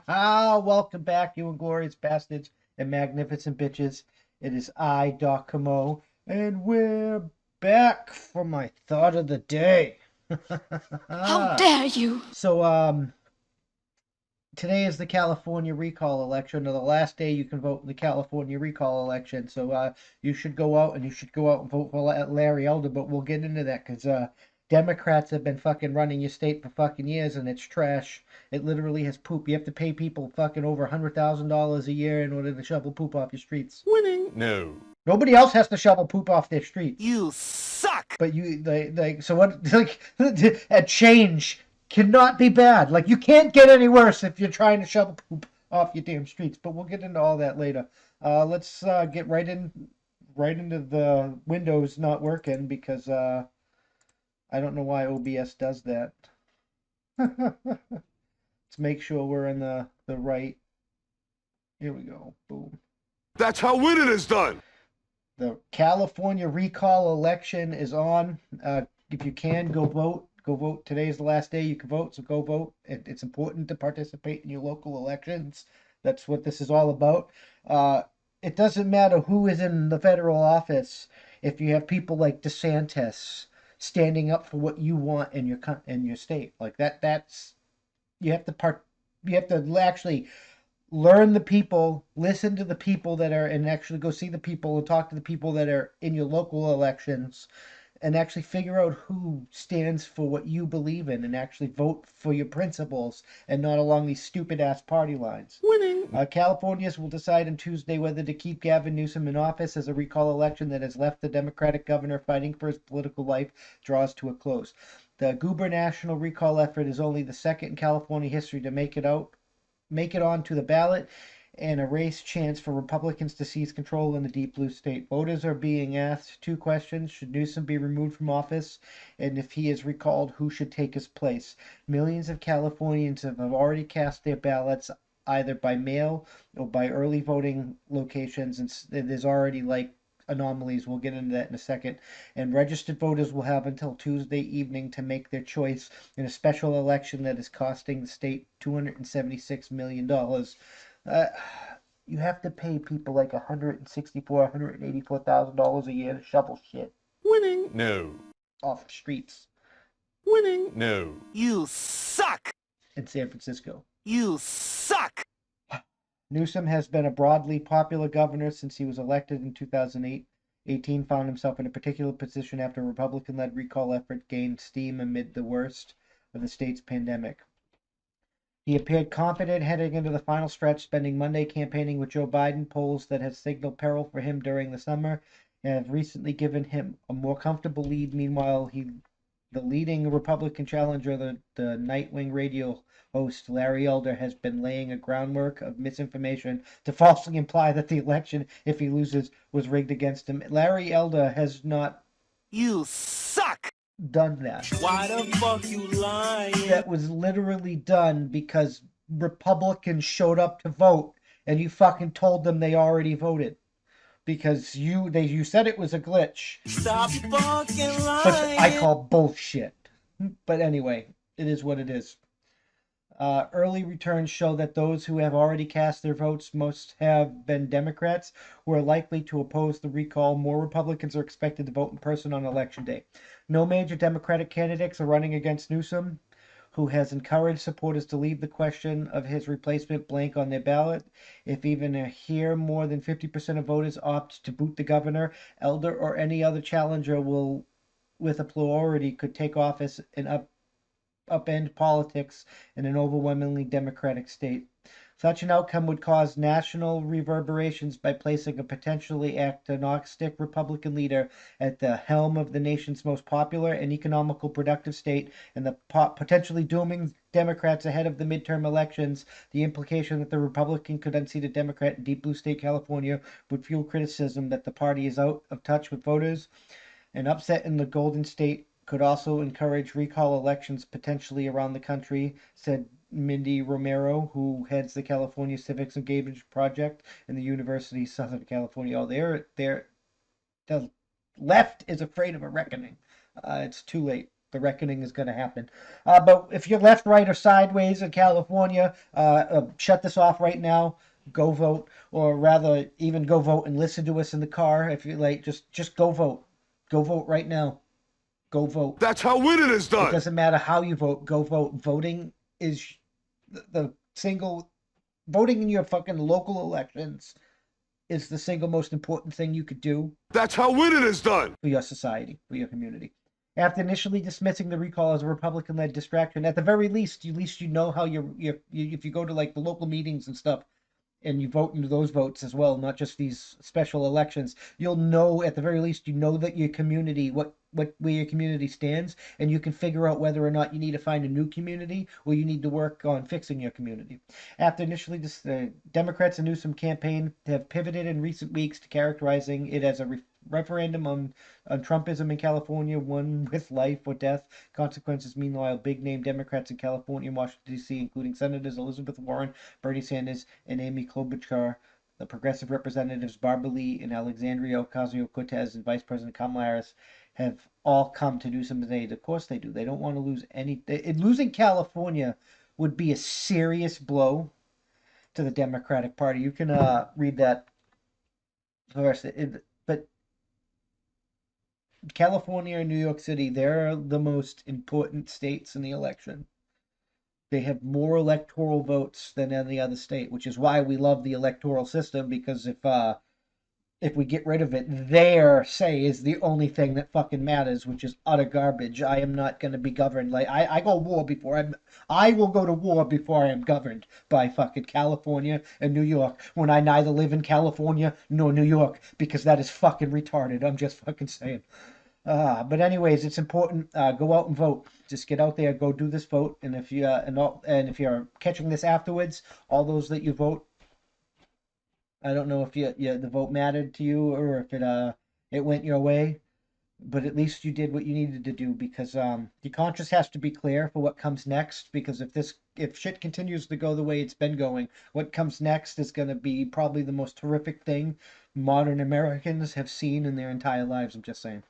Welcome back, you inglorious bastards and magnificent bitches. It is I, Doc Camo, and we're back for my thought of the day. How dare you! So, today is the California Recall Election, or the last day you can vote in the California Recall Election. So, you should go out and vote for Larry Elder, but we'll get into that because, Democrats have been fucking running your state for fucking years and it's trash. It literally has poop. You have to pay people fucking over $100,000 a year in order to shovel poop off your streets. Winning. No. Nobody else has to shovel poop off their streets. You suck. But so what, like, a change cannot be bad. Like, you can't get any worse if you're trying to shovel poop off your damn streets. But we'll get into all that later. Let's get right into the Windows not working because I don't know why OBS does that. Let's make sure we're in the right. Here we go. Boom. That's how winning is done. The California Recall Election is on. If you can, go vote. Go vote. Today's the last day you can vote, so go vote. It's important to participate in your local elections. That's what this is all about. It doesn't matter who is in the federal office if you have people like DeSantis standing up for what you want in your state. Like that's you have to actually learn the people, listen to the people that are, and actually go see the people and talk to the people that are in your local elections and actually figure out who stands for what you believe in and actually vote for your principles and not along these stupid ass party lines. Winning. Californians will decide on Tuesday whether to keep Gavin Newsom in office as a recall election that has left the Democratic governor fighting for his political life draws to a close. The gubernatorial recall effort is only the second in California history to make it onto the ballot and a race chance for Republicans to seize control in the deep blue state. Voters are being asked two questions. Should Newsom be removed from office? And if he is recalled, who should take his place? Millions of Californians have already cast their ballots either by mail or by early voting locations, and there's already like anomalies. We'll get into that in a second. And registered voters will have until Tuesday evening to make their choice in a special election that is costing the state $276 million. You have to pay people like $184,000 a year to shovel shit Winning. No. off the streets Winning. No. You suck. in San Francisco. You suck. Newsom has been a broadly popular governor since he was elected in 2018, found himself in a particular position after a Republican-led recall effort gained steam amid the worst of the state's pandemic. He appeared confident heading into the final stretch, spending Monday campaigning with Joe Biden. Polls that have signaled peril for him during the summer have recently given him a more comfortable lead. Meanwhile, the leading Republican challenger, the Nightwing radio host Larry Elder, has been laying a groundwork of misinformation to falsely imply that the election, if he loses, was rigged against him. Larry Elder has not You suck. done that. Why the fuck you lying? That was literally done because Republicans showed up to vote and you fucking told them they already voted. Because you said it was a glitch. Stop fucking lying. Which I call bullshit. But anyway, it is what it is. Early returns show that those who have already cast their votes most have been Democrats who are likely to oppose the recall. More Republicans are expected to vote in person on Election Day. No major Democratic candidates are running against Newsom, who has encouraged supporters to leave the question of his replacement blank on their ballot. If even here more than 50% of voters opt to boot the governor, Elder or any other challenger will, with a plurality, could take office and upend politics in an overwhelmingly Democratic state. Such an outcome would cause national reverberations by placing a potentially agnostic Republican leader at the helm of the nation's most popular and economical productive state, and the potentially dooming Democrats ahead of the midterm elections. The implication that the Republican could unseat a Democrat in deep blue state California would fuel criticism that the party is out of touch with voters. An upset in the Golden State could also encourage recall elections potentially around the country, said Mindy Romero, who heads the California Civics Engagement Project in the University of Southern California. Oh, the left is afraid of a reckoning. It's too late. the reckoning is going to happen. But if you're left, right, or sideways in California, shut this off right now. Go vote, or rather, even go vote and listen to us in the car. If you like, just go vote. Go vote right now. Go vote. That's how winning is It done. doesn't matter how you vote. Go vote. Voting is the single. Voting in your fucking local elections is the single most important thing you could do That's how winning is done. for your society, for your community. After initially dismissing the recall as a Republican-led distraction, at the very least, you know how if you go to like the local meetings and stuff, and you vote into those votes as well, not just these special elections, you'll know at the very least, you know that your community, where your community stands, and you can figure out whether or not you need to find a new community or you need to work on fixing your community. After initially, the Democrats and Newsom campaign have pivoted in recent weeks to characterizing it as a referendum on Trumpism in California, one with life or death consequences. Meanwhile, big-name Democrats in California and Washington, D.C., including Senators Elizabeth Warren, Bernie Sanders, and Amy Klobuchar, the progressive representatives Barbara Lee and Alexandria Ocasio-Cortez, and Vice President Kamala Harris, have all come to Newsom's aid. Of course they do. They don't want to lose any. Losing California would be a serious blow to the Democratic Party. You can read that first. But California and New York City, they're the most important states in the election. They have more electoral votes than any other state, which is why we love the electoral system, because if we get rid of it, their say is the only thing that fucking matters, which is utter garbage. I am not going to be governed like I go war before I will go to war before I am governed by fucking California and New York, when I neither live in California nor New York, because that is fucking retarded. I'm just fucking saying. But anyways, it's important. Go out and vote. Just get out there, go do this vote, and if you and if you're catching this afterwards, all those that you vote, I don't know if the vote mattered to you or if it went your way, but at least you did what you needed to do, because your conscience has to be clear for what comes next. Because if shit continues to go the way it's been going, what comes next is going to be probably the most horrific thing modern Americans have seen in their entire lives. I'm just saying.